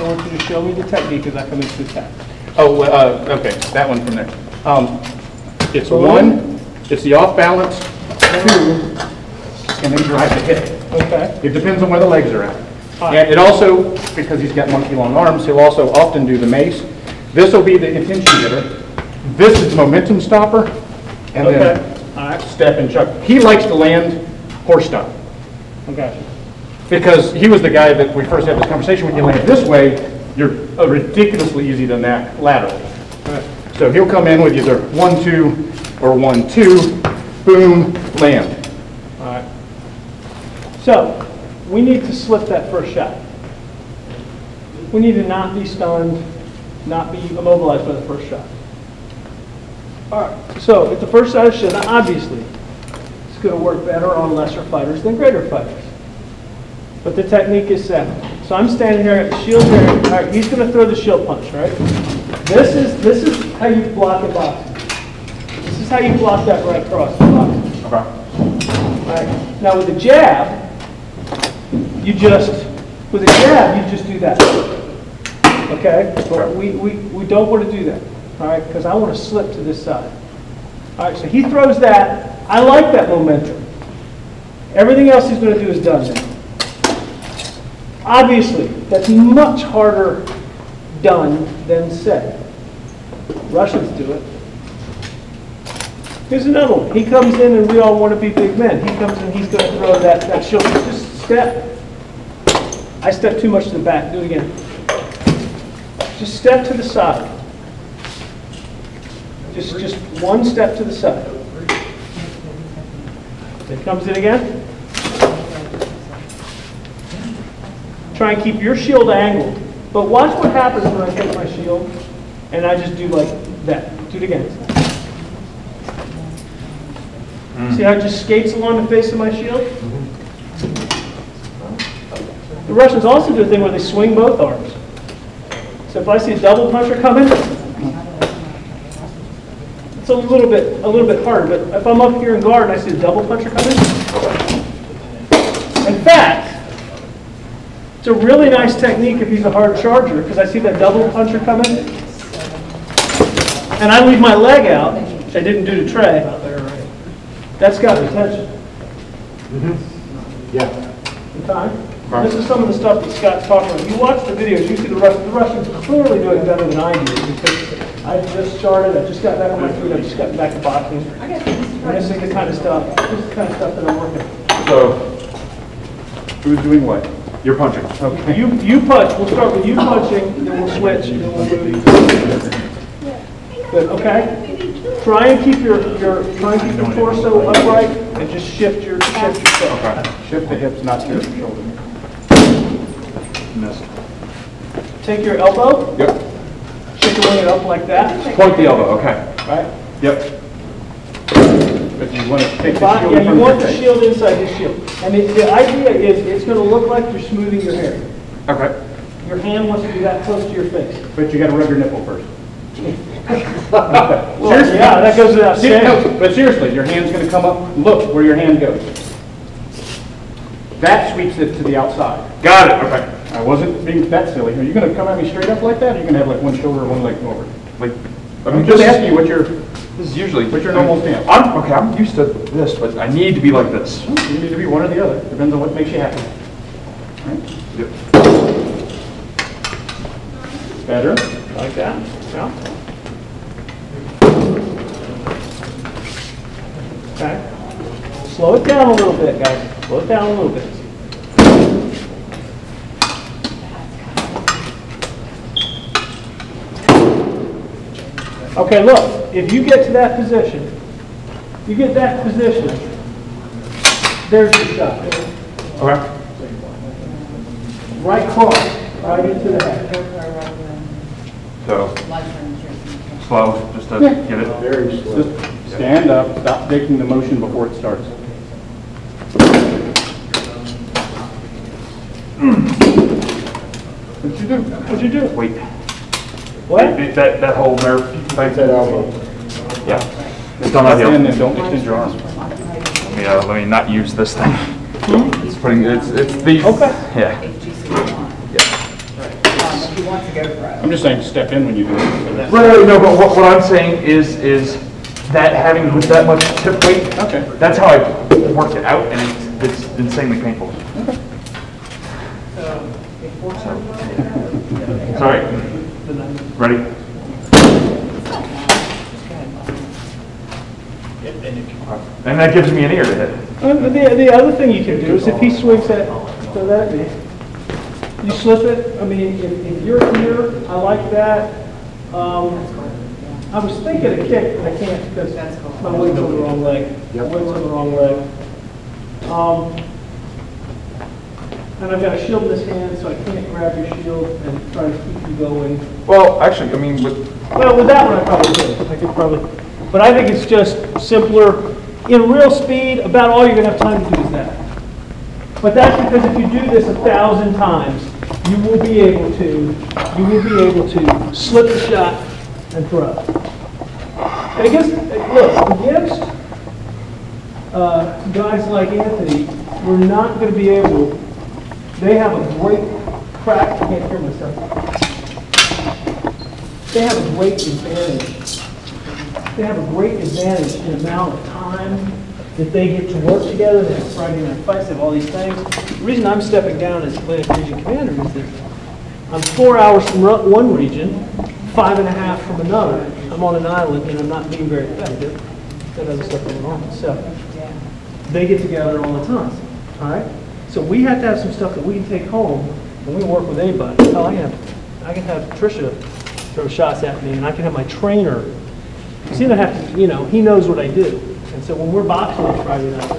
want you to show me the technique as I come into attack. Oh, okay, that one from there. It's one, it's the off balance, two, and then drive the hip. Okay. It depends on where the legs are at. Right. And it also, because he's got monkey long arms, he'll also often do the mace. This will be the intention getter. This is the momentum stopper, and Okay. then All right. step and chuck. He likes to land horse style. Okay. Because he was the guy that we first had this conversation, when you land this way, you're ridiculously easy to knack laterally. Right. So he'll come in with either 1-2 or 1-2, boom, land. All right. So, we need to slip that first shot. We need to not be stunned, not be immobilized by the first shot. All right. So, at the first shot of shot, obviously, it's going to work better on lesser fighters than greater fighters. But the technique is set. So I'm standing here at the shield here. All right, he's going to throw the shield punch, right? This is how you block a boxing. This is how you block that right cross in boxing. Okay. All right. Now with a jab, you just do that. Okay? But we don't want to do that. All right? Because I want to slip to this side. All right. So he throws that. I like that momentum. Everything else he's going to do is done now. Obviously, that's much harder done than said. Russians do it. Here's another one. He comes in and we all want to be big men. He comes in, he's going to throw that shield. Just step. I step too much to the back. Do it again. Just step to the side. Just one step to the side. It comes in again. Try and keep your shield angled. But watch what happens when I take my shield and I just do like that. Do it again. See how it just skates along the face of my shield? The Russians also do a thing where they swing both arms. So if I see a double puncher coming, it's a little bit harder. But if I'm up here in guard and I see a double puncher coming, in fact, it's a really nice technique if he's a hard charger, because I see that double puncher coming, and I leave my leg out, which I didn't do to Trey. That's got attention. Yeah. Okay. This is some of the stuff that Scott's talking about. You watch the videos, you see the Russians clearly doing better than I do, because I just started, I just got back on my feet, I just got back to boxing. And this is the kind of stuff, that I'm working on. So, who's doing what? You're punching. Okay. You punch. We'll start with you punching, then we'll switch, and then we'll move. Good. Okay. Try and keep your torso upright, and just shift your foot. Okay. Shift the hips, not your shoulder. Missed. Take your elbow. Yep. Chicken it up like that. Point the elbow. Okay. Right. Yep. But you want to take the shield Yeah, you from want your the face. shield inside the shield. And the idea is it's going to look like you're smoothing your hair. Okay. Your hand wants to be that close to your face. But you got to rub your nipple first. Well, yeah, that goes without saying. No, but seriously, your hand's going to come up. Look where your hand goes. That sweeps it to the outside. Got it. Okay. I wasn't being that silly. Are you going to come at me straight up like that? Or are you going to have like one shoulder or one leg over? Like, I'm just asking you what your normal stance. I'm used to this, but I need to be like this. You need to be one or the other. Depends on what makes you happy. Right? Yep. Better. Like that. Yeah. Okay. Slow it down a little bit, guys. Slow it down a little bit. Okay, look. If you get to that position, there's your shot. Okay. Right cross, right into the head. So, slow, just to get it. Very slow. Just stand up. Stop making the motion before it starts. What'd you do? What'd you do? Wait. What? That whole nerve thing. That elbow. Yeah. It's done that And deal. then don't extend your arm. Let me not use this thing. It's these. Okay. Yeah. He wants to go for it. I'm just saying, step in when you do it. Right, no, but what I'm saying is that having with that much tip weight, Okay. that's how I worked it out, and it's insanely painful. Sorry. Ready? And that gives me an ear to hit. The other thing you can do is if he swings that, so that, you slip it, I mean, if you're here, I like that. I was thinking a kick, but I can't because my weight's on the wrong leg. My weight's on the wrong leg. And I've got a shield in this hand, so I can't grab your shield and try to keep you going. Well, actually, I mean, Well, with that one, I probably could. I could probably, but I think it's just simpler. In real speed, about all you're gonna have time to do is that. But that's because if you do this 1,000 times, you will be able to slip the shot and throw. And against, look, against guys like Anthony, we're not going to be able. They have a great crack. I can't hear myself. They have a great advantage. They have a great advantage in amount of time that they get to work together. They have Friday night fights. They have all these things. The reason I'm stepping down as Atlantic Region Commander is that I'm 4 hours from one region, 5.5 from another. I'm on an island and I'm not being very effective. Got other stuff going on. So they get together all the time. All right. So we have to have some stuff that we can take home when we work with anybody. Hell, I can have Tricia throw shots at me, and I can have my trainer. See, I have to, he knows what I do. And so when we're boxing on Friday night,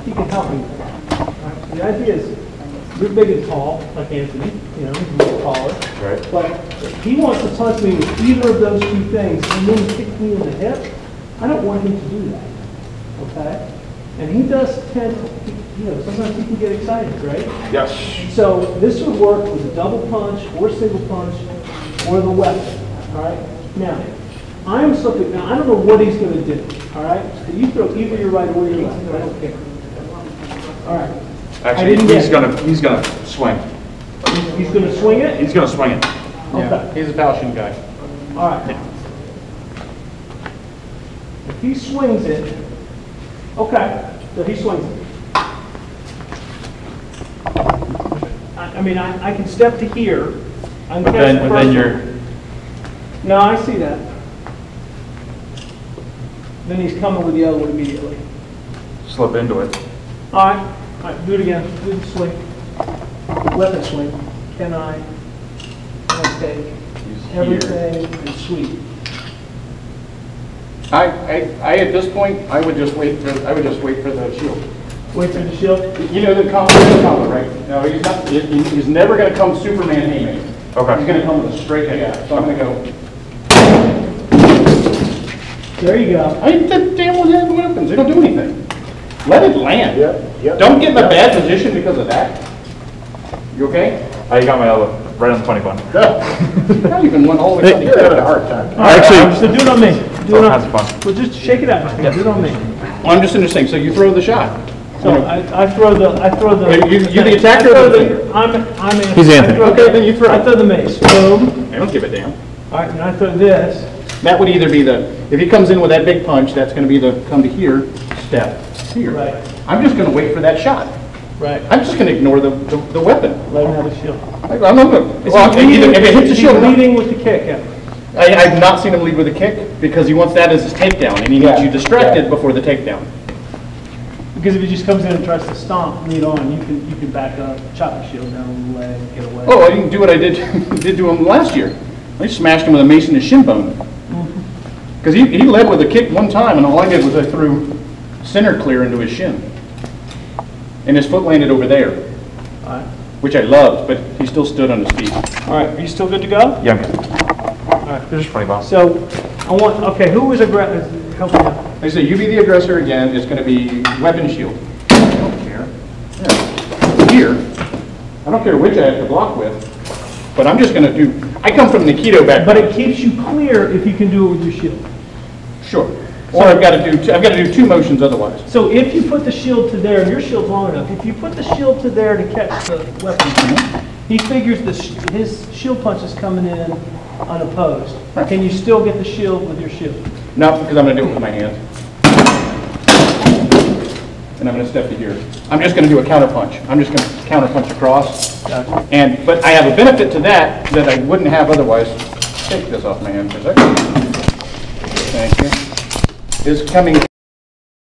he can help me. Right? The idea is, you're big and tall, like Anthony, he's a little taller. Right. But if he wants to punch me with either of those two things and then kick me in the hip, I don't want him to do that. Okay? And he does tend to, sometimes he can get excited, right? Yes. So this would work with a double punch or single punch or the weapon. All right? Now, I am slipping. Now, I don't know what he's going to do. All right? So you throw either your right or your left. I don't care. All right. Actually, he's gonna swing. He's going to swing it? He's gonna swing it. Okay. He's a foul shooting guy. All right. If he swings it, okay, so he swings it. I mean, I can step to here. I can But catch the then first you're. one. No, I see that. Then he's coming with the other one immediately. Slip into it. All right, do it again. Do the swing. Weapon swing. Can I take everything and sweep? I at this point, I would just wait for the shield. Wait for the shield? You know the combo, right? No, he's never going to come Superman haymaker. Okay. He's going to come with a straight jab. So I'm going to go. There you go. I mean, the damn ones have weapons. They don't do anything. Let it land. Yep. Don't get in a bad position because of that. You okay? You got my elbow right on the funny bone. Not even one all the way. You're having a hard time. So do it on me. Do it Have on. fun. Well, just shake it out. Do it on me. Well, I'm just interesting. So you throw the shot. So I throw the. You the attacker or the defender? I'm He's Anthony. Okay, then you throw. I throw the mace. Boom. I don't give a damn. All right, and I throw this. That would either be if he comes in with that big punch, that's going to be the come to here, step here. Right. I'm just going to wait for that shot. Right. I'm just going to ignore the weapon. Let him have a shield. I'm not going to. Well, if it hits the shield, leading with the kick. Yeah. I've not seen him lead with a kick because he wants that as his takedown, and he needs you distracted before the takedown. Because if he just comes in and tries to stomp, lead on, you can back up, chop the shield down on the leg, get away. Oh, I didn't do what I did to him last year. I smashed him with a mace in his shin bone. Because he led with a kick one time, and all I did was I threw center clear into his shin. And his foot landed over there, All right. which I loved, but he still stood on his feet. All right. Are you still good to go? Yeah, I'm good. All right. Just funny bone. So I want. Okay. Who was aggressive? Help me out. I say, you be the aggressor again. It's going to be weapon shield. I don't care. Yeah. Here. I don't care which I have to block with, but I'm just going to do. I come from the Aikido background. But it keeps you clear if you can do it with your shield. Sure. Or I've got to do two motions otherwise. So if you put the shield to there, and your shield's long enough, if you put the shield to there to catch the weapon, He figures his shield punch is coming in unopposed. Right. Can you still get the shield with your shield? No, because I'm going to do it with my hand. And I'm going to step to here. I'm just going to do a counter punch. I'm just going to counter punch across. But I have a benefit to that I wouldn't have otherwise. Take this off my hand for a second. Thank you. Is coming